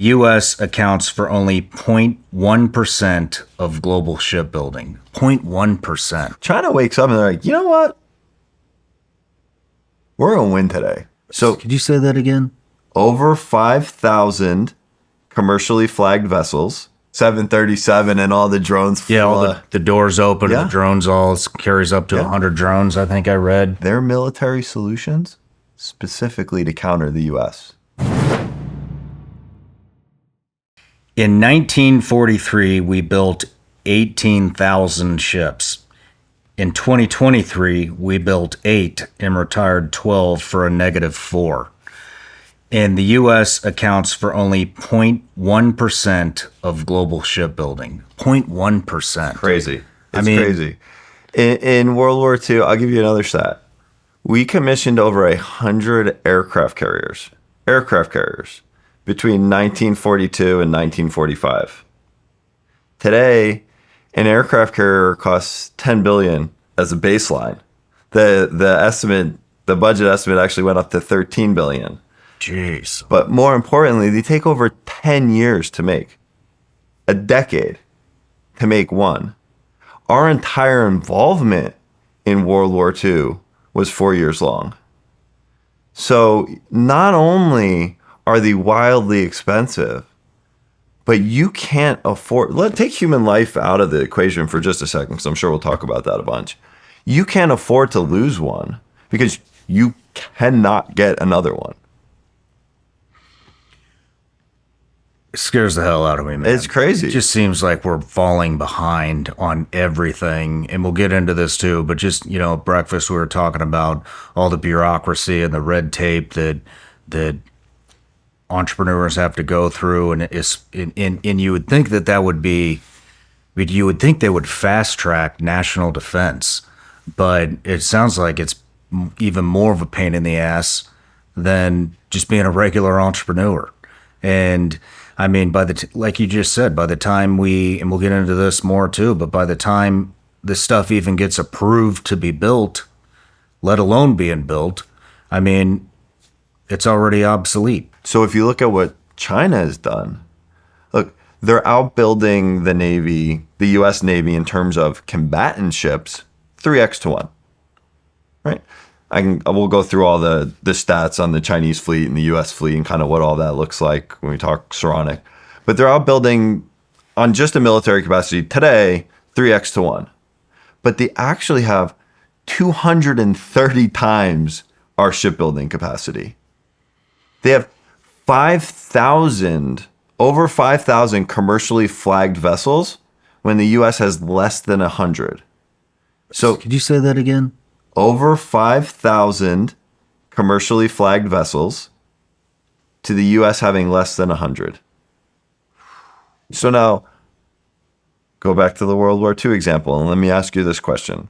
U.S. accounts for only 0.1% of global shipbuilding. 0.1%. China wakes up and they're like, you know what? We're going to win today. So, could you say that again? Over 5,000 commercially flagged vessels, 737 and all the drones. Yeah, all the doors open, the drones all carries up to 100 drones, I think I read. They're military solutions specifically to counter the U.S. In 1943, we built 18,000 ships. In 2023, we built 8 and retired 12 for a -4. And the U.S. accounts for only 0.1% of global shipbuilding. 0.1%. Crazy. It's crazy. In World War II, I'll give you another stat. We commissioned over 100 aircraft carriers between 1942 and 1945. Today, an aircraft carrier costs $10 billion as a baseline. The budget estimate actually went up to $13 billion. Jeez. But more importantly, they take over 10 years to make. A decade to make one. Our entire involvement in World War II was 4 years long. So not only are they wildly expensive, but you can't afford... Take human life out of the equation for just a second, because I'm sure we'll talk about that a bunch. You can't afford to lose one because you cannot get another one. It scares the hell out of me, man. It's crazy. It just seems like we're falling behind on everything. And we'll get into this too, but just, at breakfast, we were talking about all the bureaucracy and the red tape that entrepreneurs have to go through. And you would think that would be, you would think they would fast track national defense, but it sounds like it's even more of a pain in the ass than just being a regular entrepreneur. And I mean, like you just said, by the time and we'll get into this more too, but by the time this stuff even gets approved to be built, let alone being built, I mean, it's already obsolete. So if you look at what China has done, look, they're outbuilding the Navy, the U.S. Navy, in terms of combatant ships, 3x to 1, right? We'll go through all the stats on the Chinese fleet and the U.S. fleet and kind of what all that looks like when we talk Saronic. But they're outbuilding on just a military capacity today, 3x to 1. But they actually have 230 times our shipbuilding capacity. They have over 5,000 commercially flagged vessels when the U.S. has less than 100. So could you say that again? Over 5,000 commercially flagged vessels to the U.S. having less than 100. So now, go back to the World War II example, and let me ask you this question.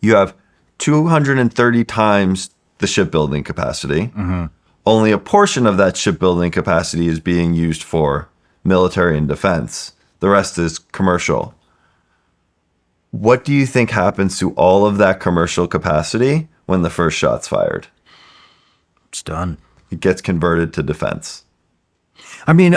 You have 230 times the shipbuilding capacity. Mm-hmm. Only a portion of that shipbuilding capacity is being used for military and defense. The rest is commercial. What do you think happens to all of that commercial capacity when the first shot's fired? It's done. It gets converted to defense. I mean,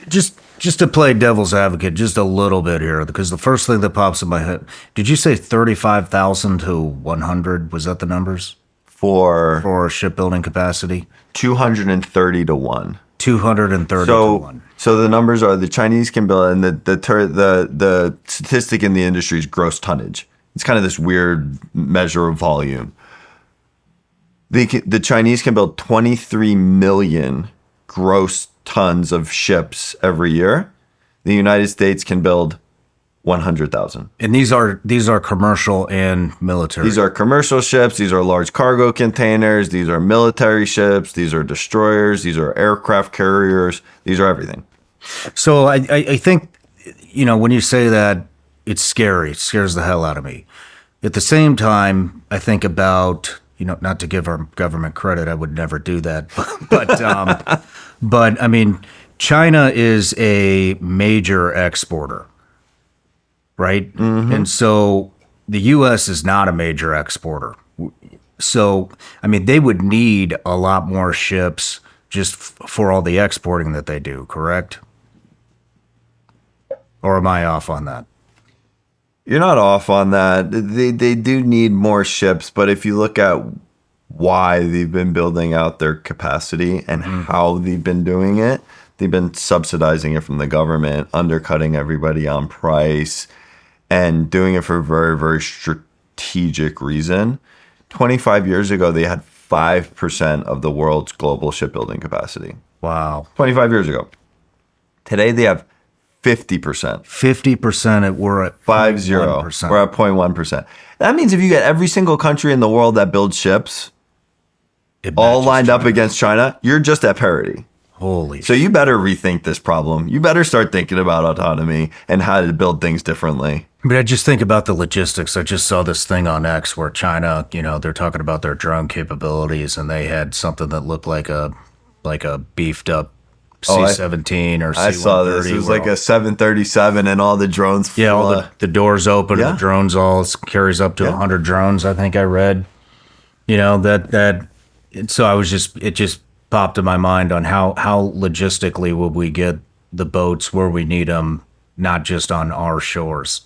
just to play devil's advocate just a little bit here, because the first thing that pops in my head, did you say 35,000 to 100? Was that the numbers? For shipbuilding capacity? 230 to 1. 230 to 1. So the numbers are the Chinese can build, and the statistic in the industry is gross tonnage. It's kind of this weird measure of volume. The Chinese can build 23 million gross tons of ships every year. The United States can build 100,000. And these are commercial and military. These are commercial ships. These are large cargo containers. These are military ships. These are destroyers. These are aircraft carriers. These are everything. So I think, when you say that, it's scary. It scares the hell out of me. At the same time, I think about, not to give our government credit, I would never do that. But I mean, China is a major exporter, right? Mm-hmm. And so the U.S. is not a major exporter. So, I mean, they would need a lot more ships just for all the exporting that they do, correct? Or am I off on that? You're not off on that. They do need more ships, but if you look at why they've been building out their capacity and how they've been doing it, they've been subsidizing it from the government, undercutting everybody on price, and doing it for a very, very strategic reason. 25 years ago, they had 5% of the world's global shipbuilding capacity. Wow. 25 years ago. Today, they have 50%. 50%, we're at 50. 0.1%. We're at 0.1%. That means if you get every single country in the world that builds ships It all matches lined up China. against China, you're just at parity. Holy So you better rethink this problem. You better start thinking about autonomy and how to build things differently. But I just think about the logistics. I just saw this thing on X where China, they're talking about their drone capabilities, and they had something that looked like a beefed up Oh, C-17 or C-130. I saw this. It was where like a 737 and all the drones. yeah, all the doors open, Yeah. and the drones all carries up to 100 drones. I think I read, so it just popped in my mind on how logistically will we get the boats where we need them, not just on our shores.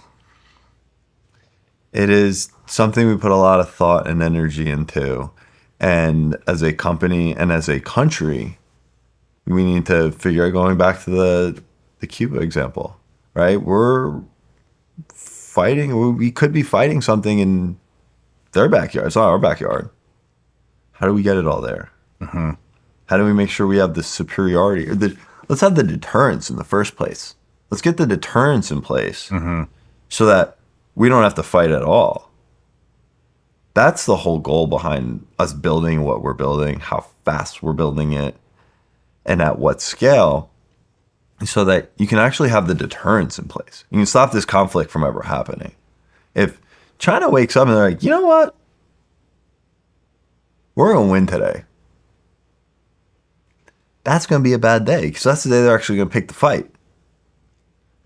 It is something we put a lot of thought and energy into. And as a company and as a country, we need to figure out, going back to the Cuba example, right? We're fighting, we could be fighting something in their backyard. It's not our backyard. How do we get it all there? How do we make sure we have the superiority? Let's have the deterrence in the first place. Let's get the deterrence in place so that we don't have to fight at all. That's the whole goal behind us building what we're building, how fast we're building it, and at what scale, so that you can actually have the deterrence in place. You can stop this conflict from ever happening. If China wakes up and they're like, you know what? We're going to win today. That's going to be a bad day, because that's the day they're actually going to pick the fight.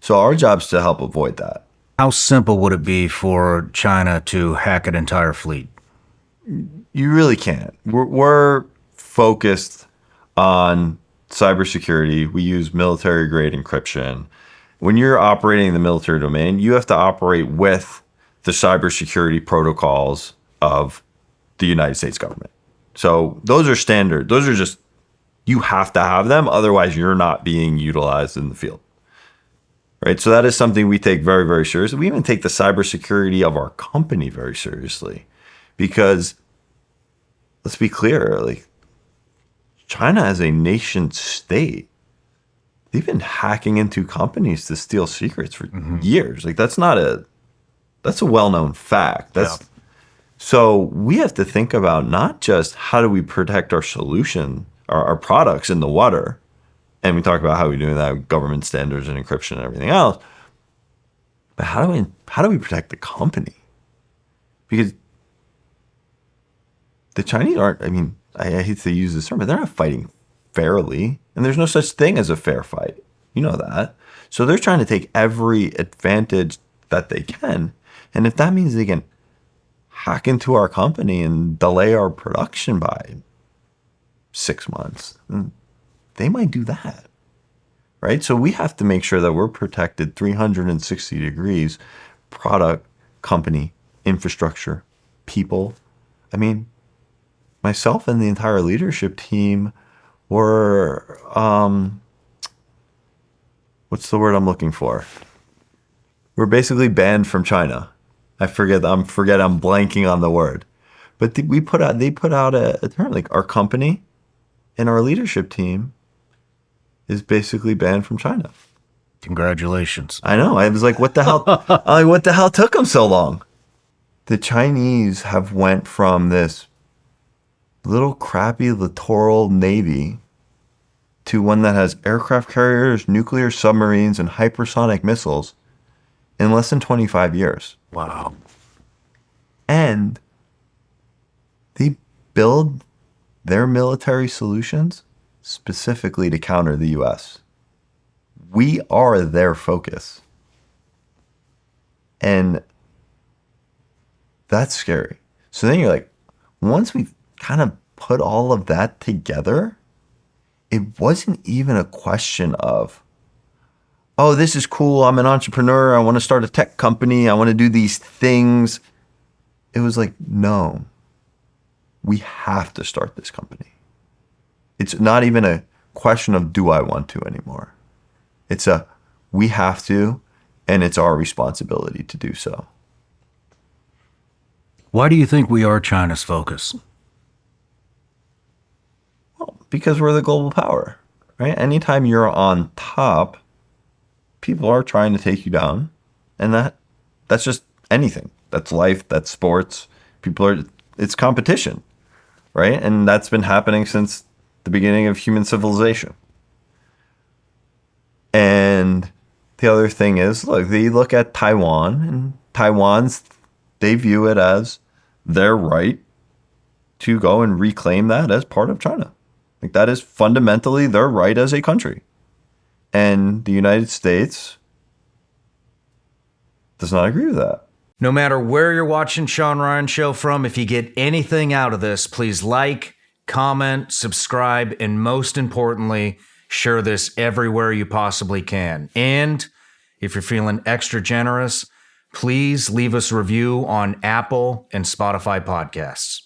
So our job is to help avoid that. How simple would it be for China to hack an entire fleet? You really can't. We're focused on cybersecurity. We use military grade encryption. When you're operating in the military domain, you have to operate with the cybersecurity protocols of the United States government. So those are standard. Those are just, you have to have them. Otherwise, you're not being utilized in the field. Right. So that is something we take very, very seriously. We even take the cybersecurity of our company very seriously, because let's be clear, like, China as a nation state, they've been hacking into companies to steal secrets for years. Like, that's a well-known fact. So we have to think about not just how do we protect our solution, our products in the water, and we talk about how we do that with government standards and encryption and everything else, but how do we protect the company? Because the Chinese aren't, I mean, I hate to use this term, but they're not fighting fairly, and there's no such thing as a fair fight. You know that. So they're trying to take every advantage that they can, and if that means they can hack into our company and delay our production by 6 months, then they might do that, right? So we have to make sure that we're protected 360 degrees, product, company, infrastructure, people. I mean, myself and the entire leadership team were, what's the word I'm looking for? We're basically banned from China. I'm blanking on the word. But they put out a term, like, our company and our leadership team is basically banned from China. Congratulations. I know. I was like, what the hell? I'm like, what the hell took them so long? The Chinese have went from this little crappy littoral navy to one that has aircraft carriers, nuclear submarines, and hypersonic missiles in less than 25 years. Wow. And they build their military solutions specifically to counter the US. We are their focus. And that's scary. So then you're like, once we kind of put all of that together, it wasn't even a question of, oh, this is cool. I'm an entrepreneur. I want to start a tech company. I want to do these things. It was like, no, we have to start this company. It's not even a question of do I want to anymore. It's a we have to, and it's our responsibility to do so. Why do you think we are China's focus? Well, because we're the global power, right? Anytime you're on top, people are trying to take you down, and that's just anything. That's life. That's sports. It's competition, right? And that's been happening since the beginning of human civilization. And the other thing is, look, they look at Taiwan, and they view it as their right to go and reclaim that as part of China. Like that is fundamentally their right as a country. And the United States does not agree with that. No matter where you're watching Shawn Ryan Show from, if you get anything out of this, please like, comment, subscribe, and most importantly, share this everywhere you possibly can. And if you're feeling extra generous, please leave us a review on Apple and Spotify podcasts.